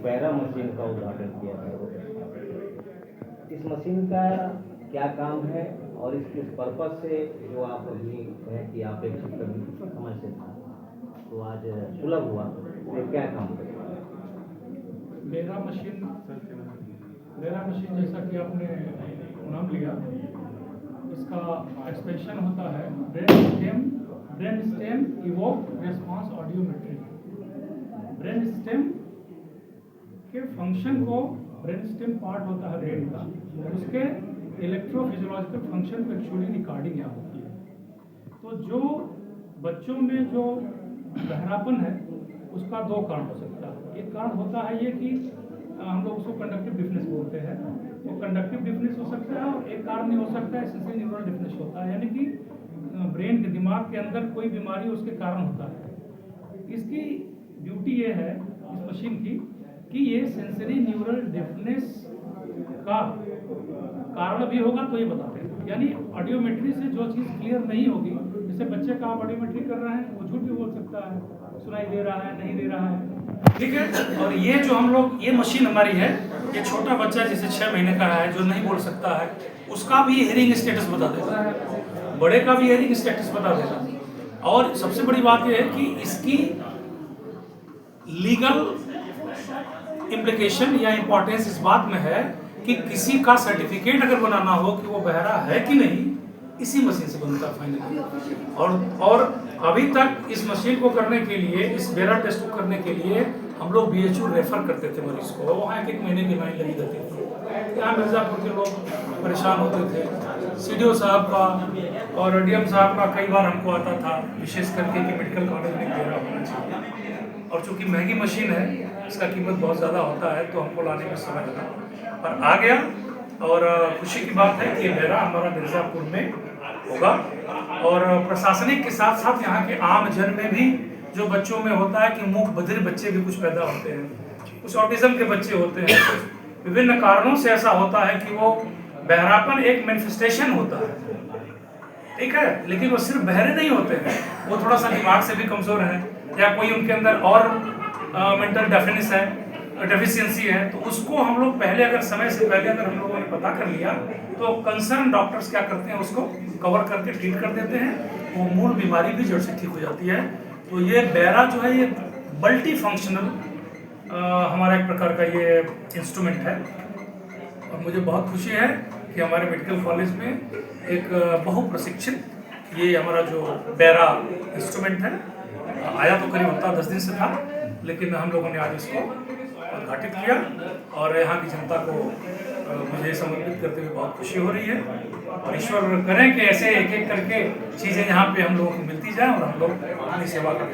Para machine का उद्घाटन किया था। इस मशीन का क्या काम है और इस पर्पज से जो आप अभी कहें कि आप एक समय से था तो आज सुलभ हुआ, ये क्या काम करेगा? पैरा मशीन जैसा कि आपने नाम लिया, इसका एक्सप्रेशन होता है brain stem evoke response audiometry. Brain stem के फंक्शन को, ब्रेन स्टेम पार्ट होता है ब्रेन का, उसके इलेक्ट्रोफिजियोलॉजिकल फंक्शन को एक्चुअली रिकॉर्डिंग यहाँ होती है। तो जो बच्चों में जो बहरापन है उसका दो कारण हो सकता है। एक कारण होता है ये कि हम लोग उसको कंडक्टिव डिफनेस बोलते हैं, वो कंडक्टिव डिफनेस हो सकता है, और एक कारण नहीं हो सकता है सेंसरी न्यूरल डिफनेस होता है, यानी कि ब्रेन के दिमाग के अंदर कोई बीमारी उसके कारण होता है। इसकी ड्यूटी ये है इस मशीन की कि ये सेंसरी न्यूरल डिफनेस का कारण भी होगा तो ये बताते हैं। यानी ऑडियोमेट्री से जो चीज़ क्लियर नहीं होगी, जैसे बच्चे का आप ऑडियोमेट्री कर रहे हैं, वो झूठ भी बोल सकता है, सुनाई दे रहा है, नहीं दे रहा है, ठीक है। और ये जो हम लोग, ये मशीन हमारी है, ये छोटा बच्चा जैसे 6 महीने का है जो नहीं बोल सकता है, उसका भी हेयरिंग स्टेटस बता देगा, बड़े का भी हेयरिंग स्टेटस बता देगा। और सबसे बड़ी बात यह है कि इसकी लीगल इम्प्लीकेशन या इम्पोर्टेंस इस बात में है कि किसी का सर्टिफिकेट अगर बनाना हो कि वो बहरा है कि नहीं, इसी मशीन से बनता है फाइनली। और अभी तक इस मशीन को करने के लिए, इस बेरा टेस्ट को करने के लिए हम लोग BHU रेफर करते थे मरीज को, वहाँ 1 महीने की लाइन लगी रहती थी। यहाँ मिर्ज़ापुर के लोग परेशान होते थे, CDO साहब का और DM साहब का कई बार हमको आता था, विशेष करके कि मेडिकल कॉलेज में बेरा होना चाहिए। और चूँकि महंगी मशीन है, इसका कीमत बहुत ज़्यादा होता है, तो हमको लाने में समय लगा, पर आ गया। और खुशी की बात है कि बेरा हमारा मिर्ज़ापुर में होगा। और प्रशासनिक के साथ साथ यहाँ के आम जन में भी जो बच्चों में होता है कि मूक बधिर बच्चे भी कुछ पैदा होते हैं, कुछ ऑटिज्म के बच्चे होते हैं, विभिन्न कारणों से ऐसा होता है कि वो बहरापन एक मैनिफेस्टेशन होता है, ठीक है, लेकिन वो सिर्फ बहरे नहीं होते हैं, वो थोड़ा सा दिमाग से भी कमज़ोर है, या कोई उनके अंदर और मेंटल डेफिशिएंसी है, तो उसको हम लोग पहले, अगर समय से पहले अगर हम लोगों ने पता कर लिया, तो कंसर्न डॉक्टर्स क्या करते हैं, उसको कवर करके ट्रीट कर देते हैं, वो मूल बीमारी भी जड़ से ठीक हो जाती है। तो ये बेरा जो है, ये मल्टी फंक्शनल हमारा एक प्रकार का ये इंस्ट्रूमेंट है। और मुझे बहुत खुशी है कि हमारे मेडिकल कॉलेज में एक बहुप्रशिक्षित ये हमारा जो बेरा इंस्ट्रूमेंट है, आया तो करीब हफ्ता 10 दिन से था, लेकिन हम लोगों ने आज इसको उद्घाटित किया और यहाँ की जनता को मुझे समर्पित करते हुए बहुत खुशी हो रही है। और ईश्वर करें कि ऐसे एक एक करके चीज़ें यहाँ पे हम लोगों को मिलती जाएं और हम लोग अपनी सेवा का